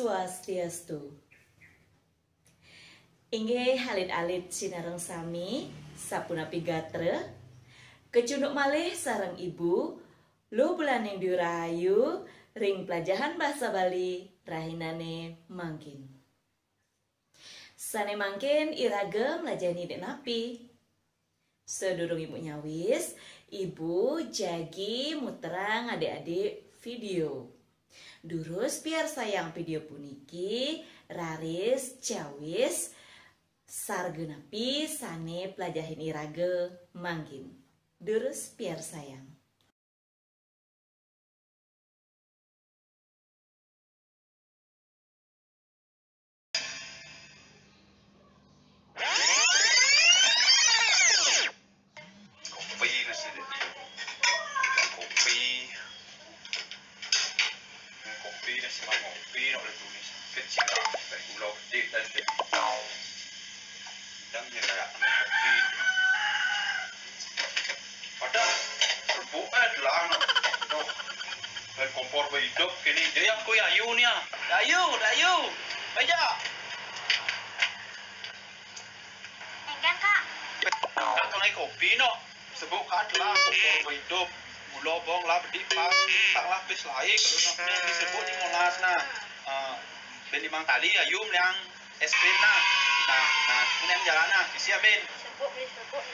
Swastiastu. Inggih alit-alit sinareng sami sapunapi gatre kecunduk malih sareng ibu lu bulaning diurahayu ring pelajaran bahasa Bali rahinane mangkin. Sane mangkin irage melajani dek napi. Sedurung ibu nyawis, ibu jagi muterang adik-adik video. Durus biar sayang video puniki raris cawis sargenapi sane pelajahin irage mangkin. Durus biar sayang. Kopi na si Mama Kopi na ulit tulis kecil lah dari pulau gede dan dari pulau dan yang kayak kopi ada serbuk lah anak dan kompor hidup kini jadi aku ayu nih ayu aja enggak kak kak naik kopi no serbuk adalah kompor hidup Pulau bong lah bedipak tak lapis lain kalau nak disebut di Monas nah ben 5 kali ayum yang es krim nah ini jalan nah siap ben serbuk beli serbuk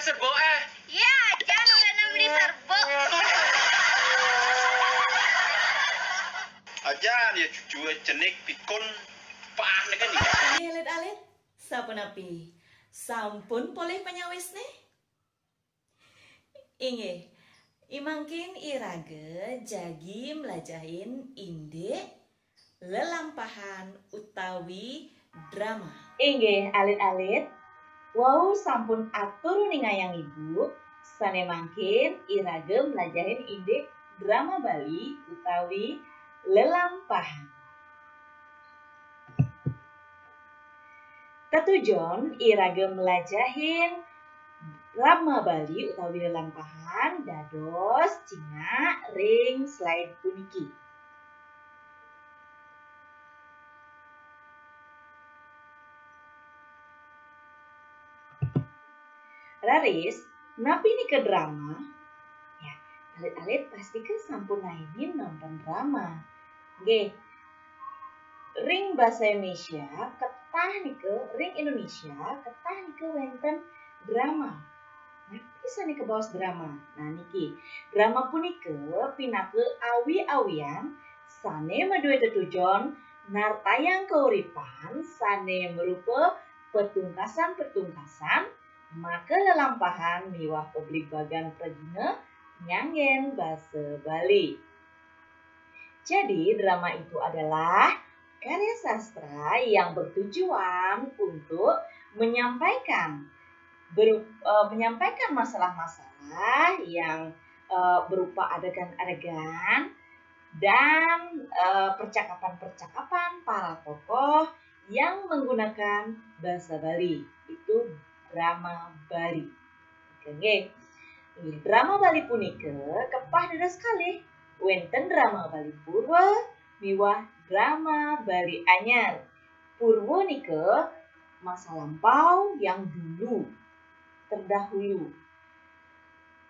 serbuk ya jangan udah beli serbuk aja dia cucu jenik pikun pah nih kan Ini alit-alit sapunapi sampun poleh penyawis nih. Inggih imangkin irage jagi melajahin indek lelampahan utawi drama. Inggih alit-alit wau sampun atur ningayang ibu sane mangkin irage melajahin indek drama Bali utawi lelampahan. Ketujon irage melajahin drama Bali utawi lelampahan dados Cina ring slide puniki. Raris, napi nih ke drama? Ya, alit-alit pasti ke sampun nainin nonton drama. Oke, ring bahasa Indonesia ketah nih ke ring Indonesia ketah nih ke wenten drama. Nah, bisa nih ke bawah drama. Nah, niki drama punike pinake awi-awian sane madue tetujon nartayang keuripan sane merupa petungkasan-petungkasan maka lelampahan miwah publik bagan prajina nyanggen bahasa Bali. Jadi drama itu adalah karya sastra yang bertujuan untuk menyampaikan masalah-masalah yang berupa adegan-adegan dan percakapan-percakapan para tokoh yang menggunakan bahasa Bali. Itu drama Bali. Oke. Drama Bali punika kepah dados kalih wenten drama Bali Purwa miwah drama Bali Anyar. Purwa nika masa lampau yang dulu terdahulu.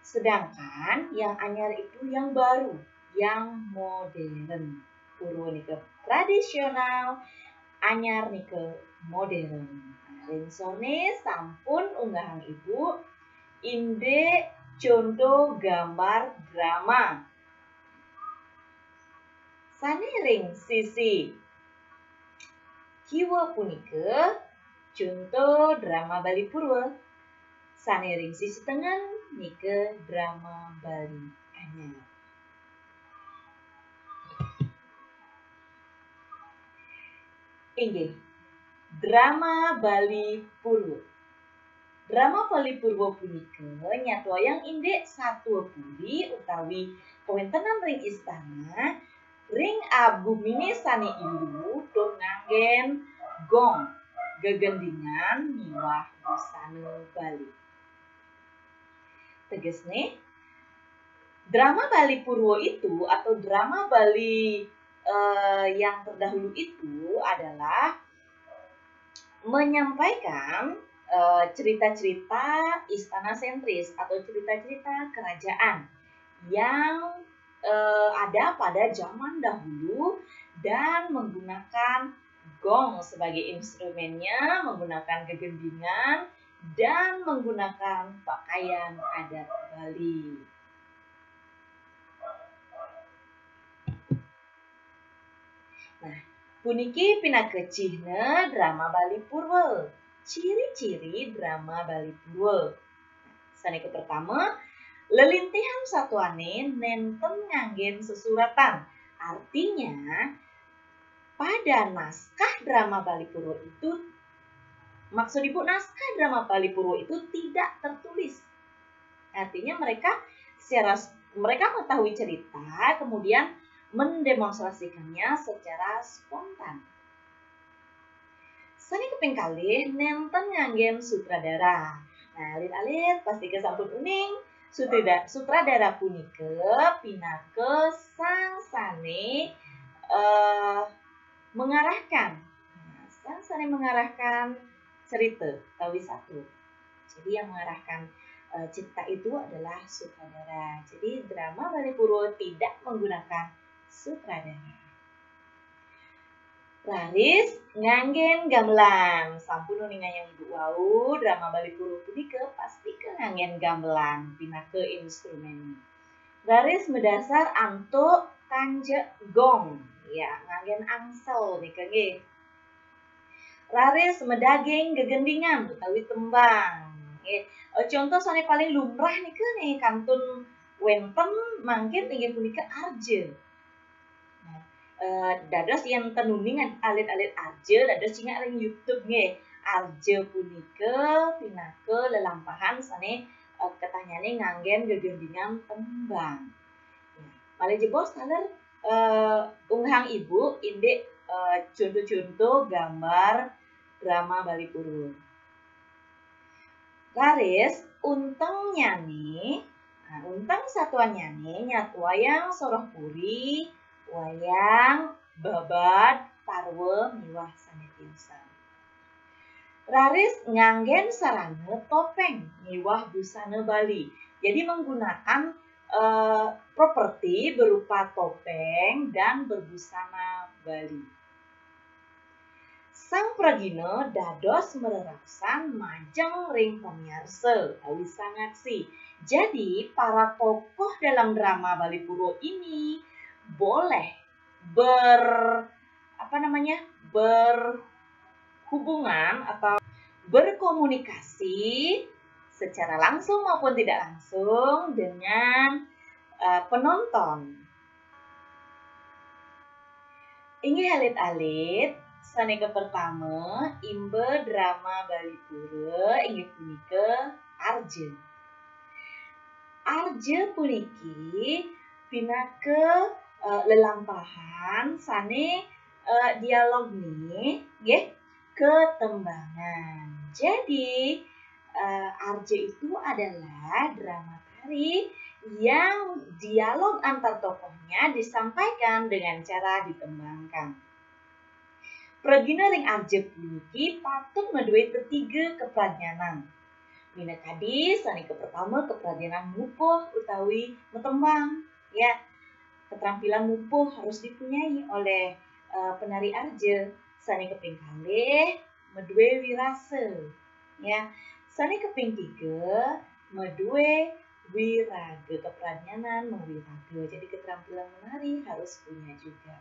Sedangkan yang anyar itu yang baru, yang modern. Purwa nika tradisional, anyar nika modern. Rinsone sampun unggahan ibu indek contoh gambar drama. Sane ring sisi kiwa punika contoh drama Bali Purwa. sane ring sisi tengen nike drama Bali anyar. Inggih, drama Bali Purwo. Drama Bali Purwo punika nyatwayang indek satu puri utawi kawontenan ring istana ring abumine sane ilu dong nganggen gong gegendingan miwah busana Bali. Tegesne drama Bali Purwo itu atau drama Bali yang terdahulu itu adalah menyampaikan cerita-cerita istana sentris atau cerita-cerita kerajaan yang ada pada zaman dahulu dan menggunakan gong sebagai instrumennya, menggunakan gegendingan, dan menggunakan pakaian adat Bali. Nah, puniki pinakecihna drama Bali Purwo. Ciri-ciri drama Bali Purwo. Sanika pertama, lelintihan satuane nenten nganggen sesuratan. Artinya, pada naskah drama Bali Purwo itu, maksud ibu naskah drama Bali Purwo itu tidak tertulis. Artinya mereka mengetahui cerita, kemudian mendemonstrasikannya secara spontan. Sani keping kalih nenten nganggen sutradara. Nah, alit-alit pasti kesampun uning sutradara punika pinake sang sane mengarahkan. Nah, sang sane mengarahkan cerita tawi satu. Jadi yang mengarahkan cerita itu adalah sutradara. Jadi drama Bali Purwo tidak menggunakan sutradara. Laris nganggen gamelan. Sampun ningayang ibu wau drama Bali Purwo punika pasti ke nganggen gamelan pinake instrumen. Laris medasar antuk kanjek gong. Ya, nganggen angsel nika nggih. Laris medaging gegendingan utawi tembang. Contoh sane paling lumrah nika nih kantun wenten mangkin inggih punika arje. Dados yang tenuning alit-alit arje dados cinga ring YouTube nggih. Arje punika pinake lelampahan sane ketanyane nganggen gegendingan tembang. Malih jebos taler unghang ibu indek contoh-contoh gambar drama Bali Purwo. Laris unteng nyane, unteng satuan nyane nyatwayang soroh puri wayang babad parwe miwah sane pinsan. Laris nganggen sarana topeng miwah busana Bali. Jadi menggunakan properti berupa topeng dan berbusana Bali. Sang pragina dados mereraksan majeng ring pamiarsa awi sangaksi. Jadi para tokoh dalam drama Bali Purwo ini boleh berhubungan atau berkomunikasi secara langsung maupun tidak langsung dengan penonton. Inggih alit-alit saneka pertama imbe drama Bali Purwo inggih punika arje. Arje puniki pinake lelampahan sane dialog nggih ketembangan. Jadi arje itu adalah drama tari yang dialog antar tokohnya disampaikan dengan cara ditembangkan. Pragina ring arje puniki patut maduwe ketiga kepradyanan. Minakadi sanika pertama kepradyanan mupuh utawi metembang. Ya, keterampilan mupuh harus dipunyai oleh penari arje. Sanika ping kalih maduwe wirase. Ya, sanika ping tiga maduwe wiraga, kepradyanan mewiraga. Jadi keterampilan menari harus punya juga.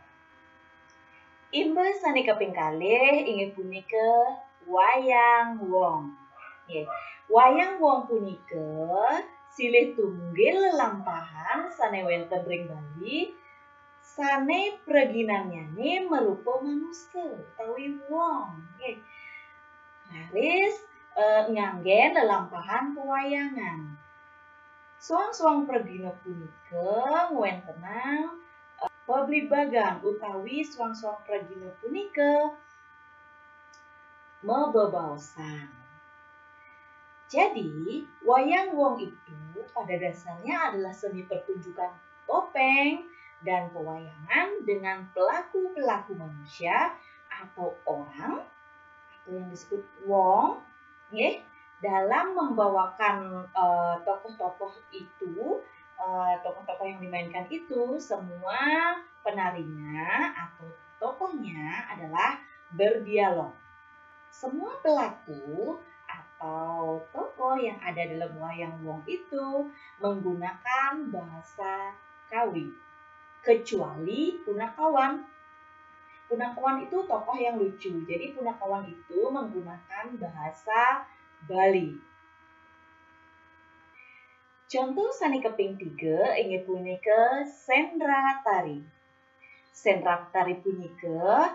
Imbe sanika ping kalih inggih punika wayang wong. Nggih. Wayang wong punika silih tunggil lelampahan sane wonten ring Bali sane preginanyane merupa manusia utawi wong. Nggih. Laris nganggen lelampahan pewayangan. Suang-suang pregina punika ngwentenang pablibagan utawi suang-suang pregina punika mebebaosan. Jadi, wayang wong itu pada dasarnya adalah seni pertunjukan topeng dan pewayangan dengan pelaku-pelaku manusia atau orang atau yang disebut wong, dalam membawakan tokoh-tokoh itu, tokoh-tokoh yang dimainkan itu semua penarinya atau tokohnya adalah berdialog. Semua pelaku atau tokoh yang ada dalam wayang wong itu menggunakan bahasa Kawi, kecuali Punakawan. Punakawan itu tokoh yang lucu, jadi Punakawan itu menggunakan bahasa Bali. Contoh sani keping 3 inggih punika sendra tari. Sendra tari punika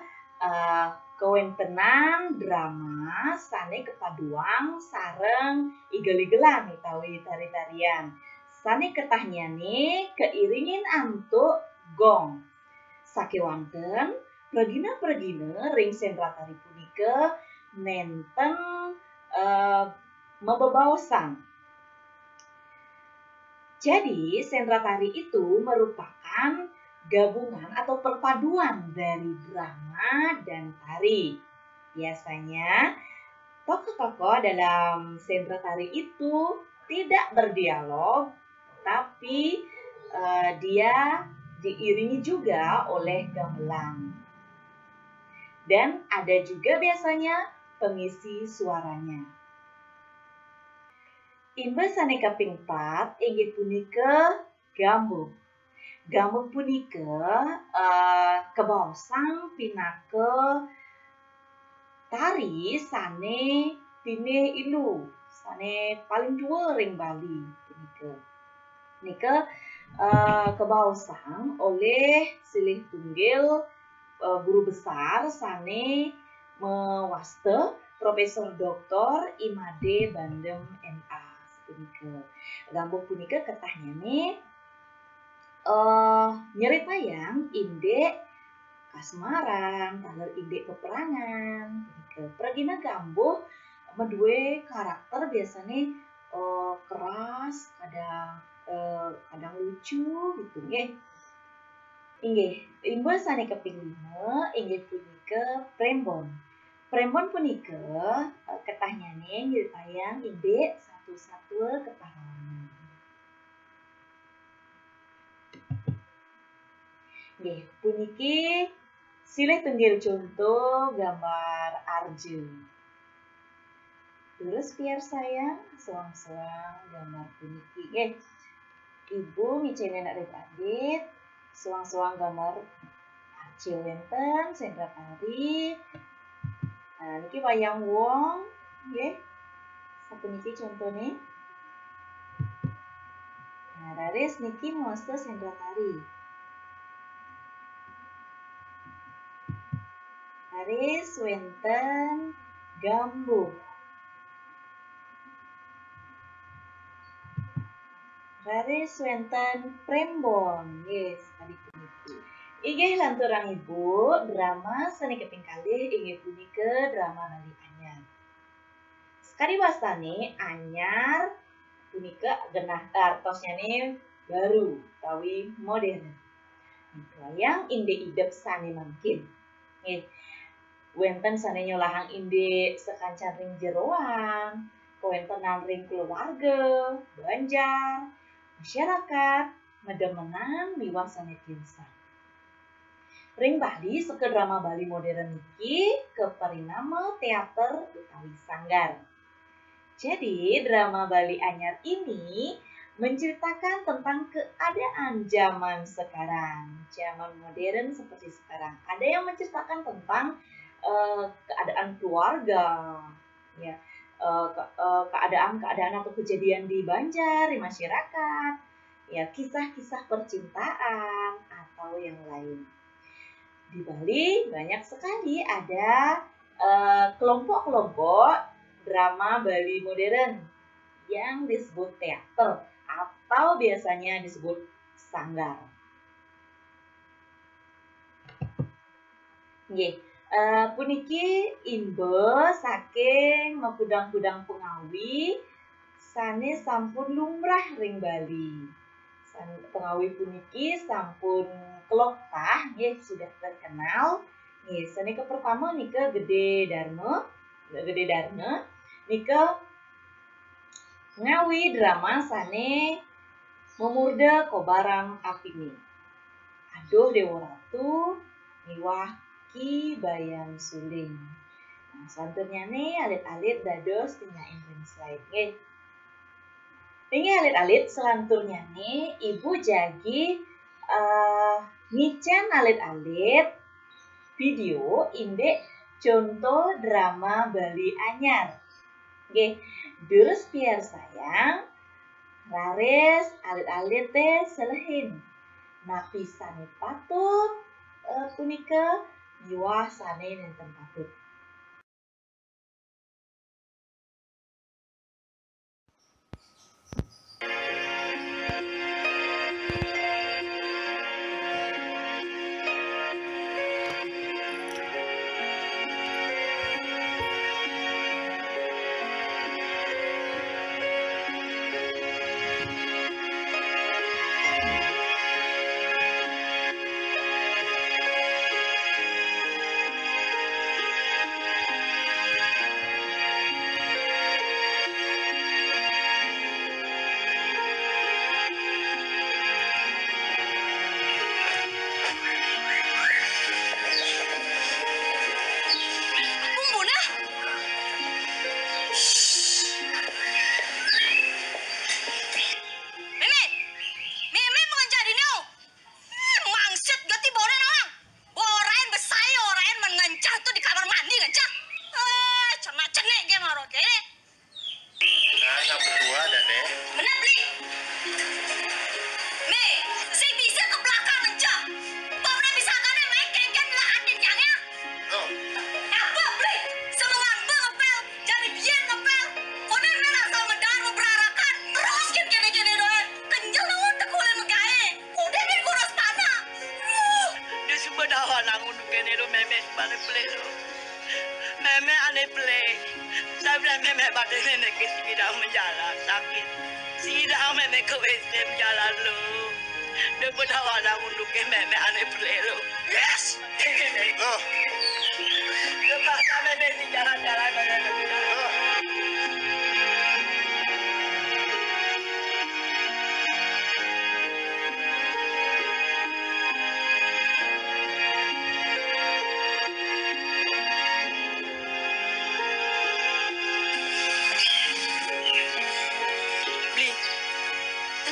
kewontenan drama sane kepaduan sareng igel-igelan utawi tari-tarian. Sane ketahnyane keiringin antuk gong. Sakewanten pregina-pregina ring sendra tari punika nenten mebebaosan. Jadi sendra tari itu merupakan gabungan atau perpaduan dari drama dan tari. Biasanya tokoh-tokoh dalam sendra tari itu tidak berdialog, tapi dia diiringi juga oleh gamelan. Dan ada juga biasanya pengisi suaranya. Imbas sane kaping 4 inggih punika gambuk. Gambuk punika kebaosang pinaka tari sane pineh ilu, sane paling tua ring Bali punika. Nika kebaosang oleh silih tunggil guru besar sane mewasta Profesor Dr. Imade Bandem MA punika. Gambuk punika ketahnyane nyeritayang indek kasmaran, taler indek peperangan. Pregina gambuk menduwe karakter biasanya keras, kadang lucu gitu nggih. Inggih, imbas sane keping 5 inggih punika prembon. Prembon punika ketahnyane nyeritayang indek satu-satu kepahlawanan. Nggih, puniki silih tunggil contoh gambar arju. Terus biar sayang suang-suang gambar puniki. Nggih. Ibu ngiceni adik-adik suang-suang gambar arju wonten sendra tari. Nah, niki wayang wong, nggih. Sapuniki contone. Nah, raris niki moste sendra tari. Raris wonten gambuk. Raris wonten prembon. Yes, tadi puniki. Inggih lanturang Ibu, drama seni keping kalih inggih punika drama Bali Anyar. Sekali wastane anyar punika genah artosnyane baru utawi modern. Wayang indek idep sane mangkin. Nggih. Wonten sane nyolahang indek sekancan ring jeroan, kewontenan ring keluarga, banjar, masyarakat, medemenan miwah sane tiusan. Ring Bali seke drama Bali modern niki keparinama teater utawi sanggar. Jadi drama Bali Anyar ini menceritakan tentang keadaan zaman sekarang, zaman modern seperti sekarang. Ada yang menceritakan tentang keadaan keluarga, ya, keadaan atau kejadian di Banjar, di masyarakat, ya kisah-kisah percintaan atau yang lain. Di Bali banyak sekali ada kelompok-kelompok drama Bali modern yang disebut teater atau biasanya disebut sanggar. Nggih, puniki imbel saking mekudang-kudang pengawi sanes sampun lumrah ring Bali. Pengawi puniki sampun kelokah nggih sudah terkenal. Nggih, sanika pertama nika Gede Darma nika ngawi drama sane Memurda Kobarang Apini. Aduh Dewa Ratu miwah Ki Bayang Suling. Nah, selanjutnya nih alit-alit dados tinggain ring slide nggih. Ini alit-alit selanjutnya nih Ibu Jagi ngicen alit-alit video indek contoh drama Bali Anyar. Nggih, terus biar sayang rares alit-alit teh selehin. Napi sane patut punika miwah sane nenten patut.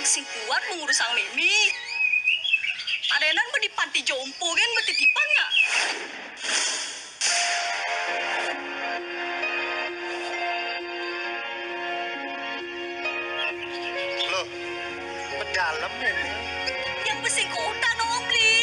Sing kuat mengurus sang Mimi. Adenan di panti jompo kan bertitipan nggak? Loh, pedalam Mimi. Yang besing kota dong, Li.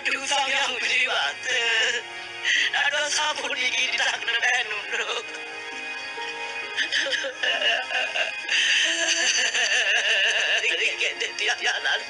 Aduh sayang jiwat. Aduh sabun ini tak keren bro. Ini dia jalan.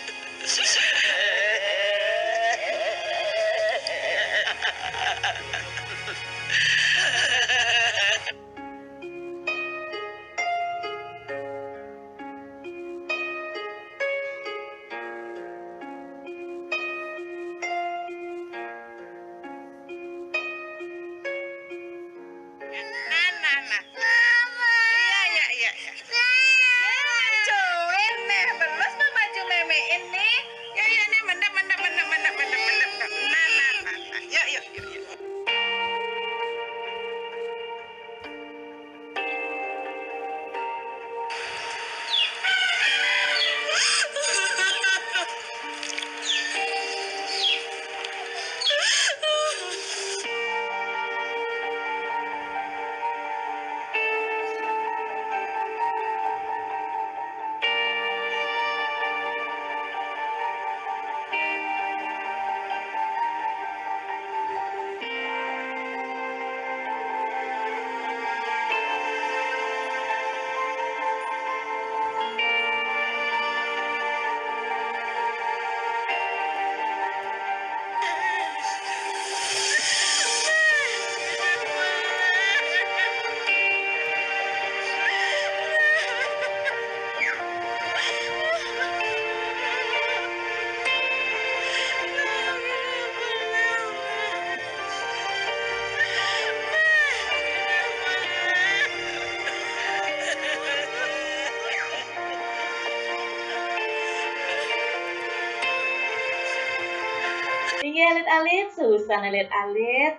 alit-alit, susah alit-alit.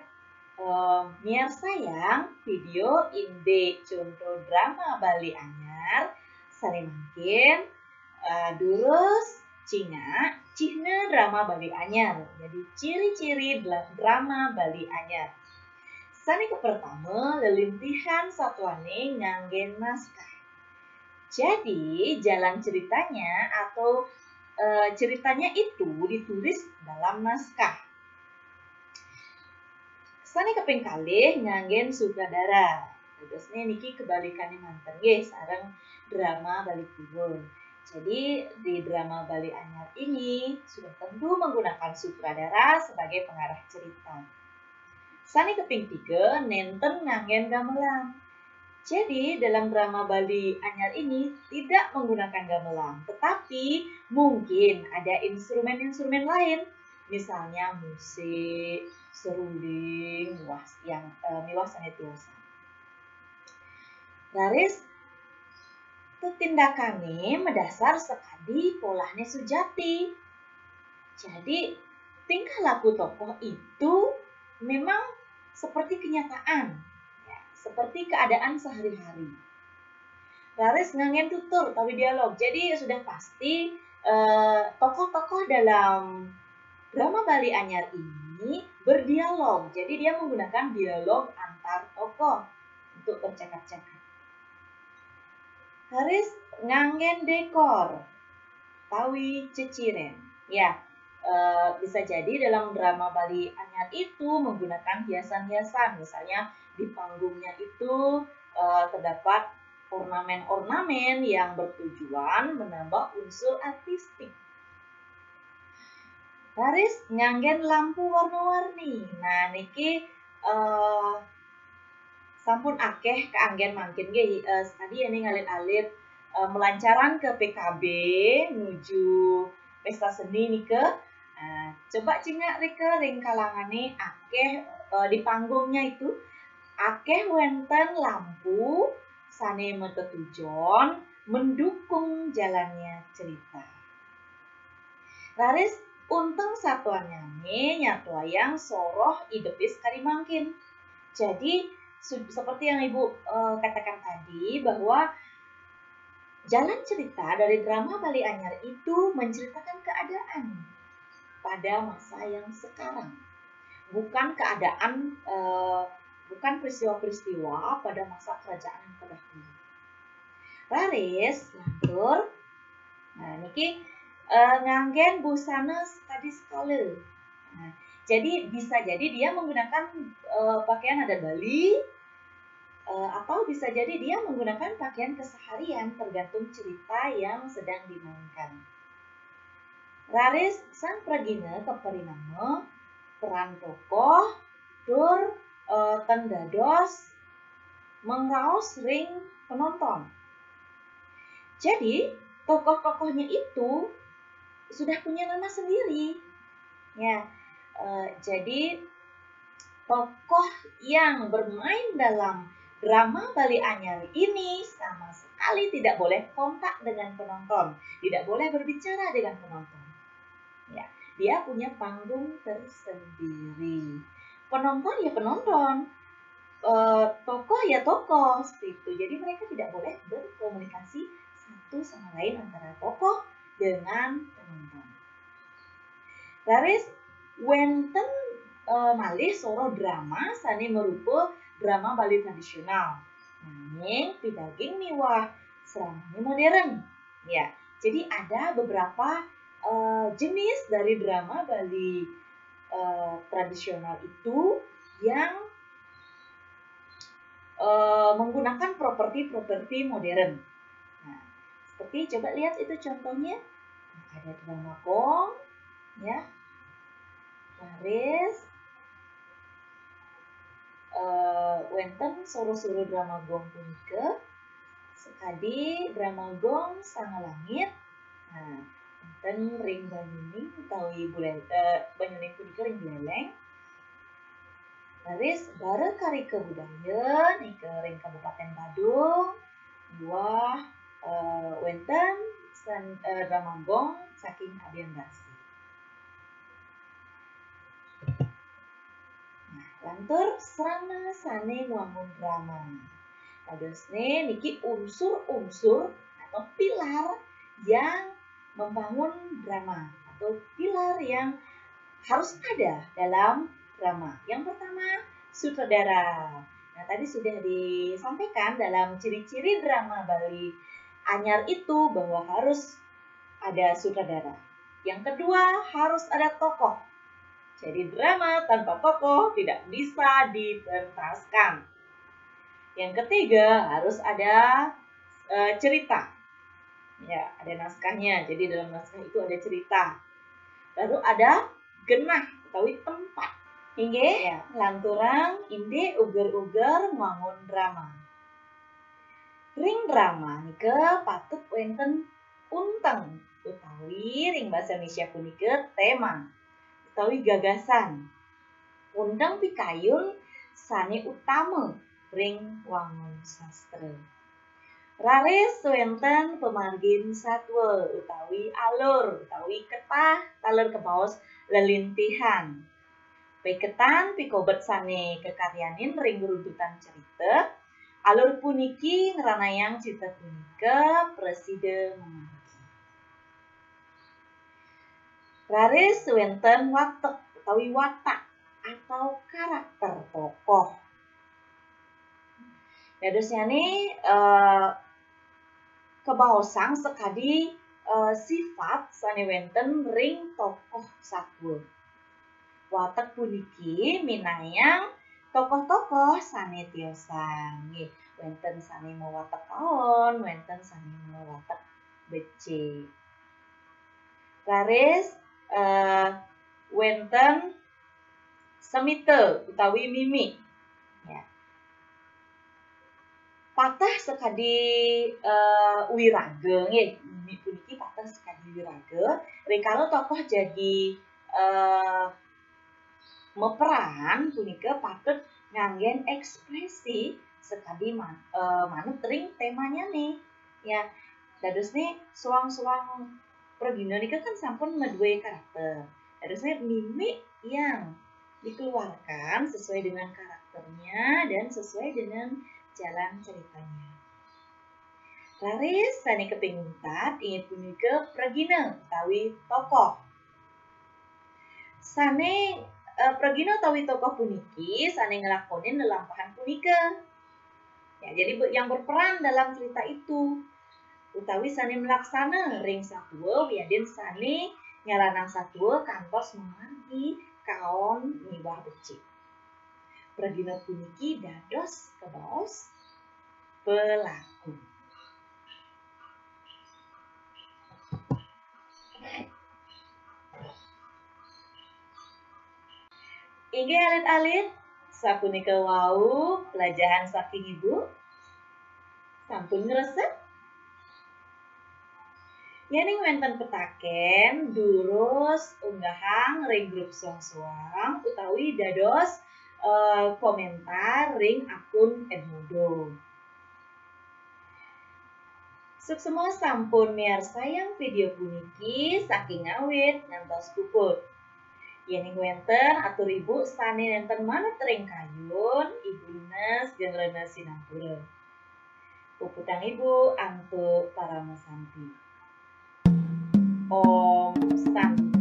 Miar sayang, video inde contoh drama Bali anyar sare mangkin durus cina drama Bali anyar. Jadi ciri-ciri drama Bali anyar. Sani ke pertama lelintihan satuane nganggen naskah. Jadi jalan ceritanya atau ceritanya itu ditulis dalam naskah. Sani keping kalih nganggen sutradara. Terusnya niki kebalikannya manten nggih sareng drama Bali Kulon. Jadi di drama Bali anyar ini sudah tentu menggunakan sutradara sebagai pengarah cerita. Sani keping 3 nenten nganggen gamelan. Jadi dalam drama Bali anyar ini tidak menggunakan gamelan, tetapi mungkin ada instrumen-instrumen lain. Misalnya musik, seruling, miwas sanetiosa. Laris tindakannya mendasar sekali polahnya Sujati. Jadi tingkah laku tokoh itu memang seperti kenyataan, ya, seperti keadaan sehari-hari. Laris nganggen tutur tawi dialog. Jadi sudah pasti tokoh-tokoh dalam drama Bali anyar ini berdialog. Jadi dia menggunakan dialog antar tokoh untuk bercakap-cakap. Haris nganggen dekor, tawi ceciren. Ya, bisa jadi dalam drama Bali anyar itu menggunakan hiasan-hiasan. Misalnya di panggungnya itu terdapat ornamen-ornamen yang bertujuan menambah unsur artistik. Laris nganggen lampu warna-warni. Nah niki sampun akeh keanggen mangkin nggih tadi ini ngalit-alit melancaran ke PKB menuju pesta seni nike. Coba cingak rike ring kalangane akeh di panggungnya itu akeh wenten lampu sane metetujon mendukung jalannya cerita. Laris untung satuannya nyatuayang soroh idepis karimangkin. Jadi seperti yang Ibu katakan tadi bahwa jalan cerita dari drama Bali anyar itu menceritakan keadaan pada masa yang sekarang. Bukan keadaan bukan peristiwa-peristiwa pada masa kerajaan yang terdahulu. Laris lantur. Nah niki nganggen busana tadi sekali. Nah, jadi bisa jadi dia menggunakan pakaian adat Bali atau bisa jadi dia menggunakan pakaian keseharian tergantung cerita yang sedang dimainkan. Raris sang pragina keperinama peran tokoh dur tendados mengraos ring penonton. Jadi tokoh-tokohnya itu sudah punya nama sendiri, ya. Jadi tokoh yang bermain dalam drama Bali anyar ini sama sekali tidak boleh kontak dengan penonton, tidak boleh berbicara dengan penonton. Ya, dia punya panggung tersendiri. Penonton ya penonton, tokoh ya tokoh, seperti itu. Jadi mereka tidak boleh berkomunikasi satu sama lain antara tokoh dengan penonton. Laris wenten malih soro drama sane merupa drama Bali tradisional. Nanging pidaging miwah seramanya modern. Ya, jadi ada beberapa jenis dari drama Bali tradisional itu yang menggunakan properti-properti modern. Nah, seperti coba lihat itu contohnya. Ada drama gong, ya, laris, wenten soro-soro drama gong punika, sekadi drama gong Sanga Langit, nah, wenten ring Banyuning utawi Banyuning punika ring Buleleng, laris bare kari kebudaya nika ring Kabupaten Badung, buah wenten drama gong saking Abian Dasi. Lantur Srana sane wangun drama. Kadosne niki unsur-unsur atau pilar yang membangun drama atau pilar yang harus ada dalam drama. Yang pertama, sutradara. Nah, tadi sudah disampaikan dalam ciri-ciri drama Bali Anyar itu bahwa harus ada sutradara. Yang kedua, harus ada tokoh. Jadi drama tanpa tokoh tidak bisa dipentaskan. Yang ketiga, harus ada cerita. Ya, ada naskahnya. Jadi dalam naskah itu ada cerita. Lalu ada genah utawi tempat. Inggih, ya, lanturang inde uger-uger wangun drama. Ring drama nika patut wonten unteng utawi ring basa Indonesia punika tema utawi gagasan. Undang pikayun sane utama ring wangun sastra. Raris wonten pemargin satwa utawi alur utawi ketah taler kebaos lelintihan. Peketan pikobet sane kekaryanin ring runtutan cerita. Alur puniki ngranayang cerita punika preside memargi. Raris wonten watek utawi watak atau karakter tokoh. Dadosyane kebaosang sekadi sifat sane wonten ring tokoh satwa. Watek puniki minayang tokoh-tokoh sane tiosan. Nggih, wonten sane mawatek kaon, wonten sane mawatek becik. Raris wonten semite utawi mimik. Ya. Patah sekadi wiraga nggih, mimik puniki patah sekadi wiraga. Rikala tokoh jadi meperan punika patut nganggen ekspresi sekadi manut ring temanya nih. Ya, dadosne suang-suang Pragina nika kan sampun ngeduwe karakter. Dadosne mimik yang dikeluarkan sesuai dengan karakternya dan sesuai dengan jalan ceritanya. Raris sane kepinguntat inget punika Pragina utawi tokoh. Sane Pragina utawi tokoh puniki sane ngelakonin lelampahan punika. Ya, jadi yang berperan dalam cerita itu utawi sane melaksana ring satwa wiadin sane ngaranang satwa kantos memargi kaon miwah becik. Pragina puniki dados kebaos pelaku. Inggih alit-alit, sapunika wau pelajaran saking Ibu. Sampun ngresep? Yening wonten petaken durus unggahang ring grup suang-suang utawi dados komentar ring akun Edmodo. Semua sampun miarsayang video puniki saking awit ngantos puput. Yening wonten atur Ibu sane nenten manut ring kayun Ibu Ines jeung Rena Sinampura. Puputang Ibu antuk para mesanti. Om Santi.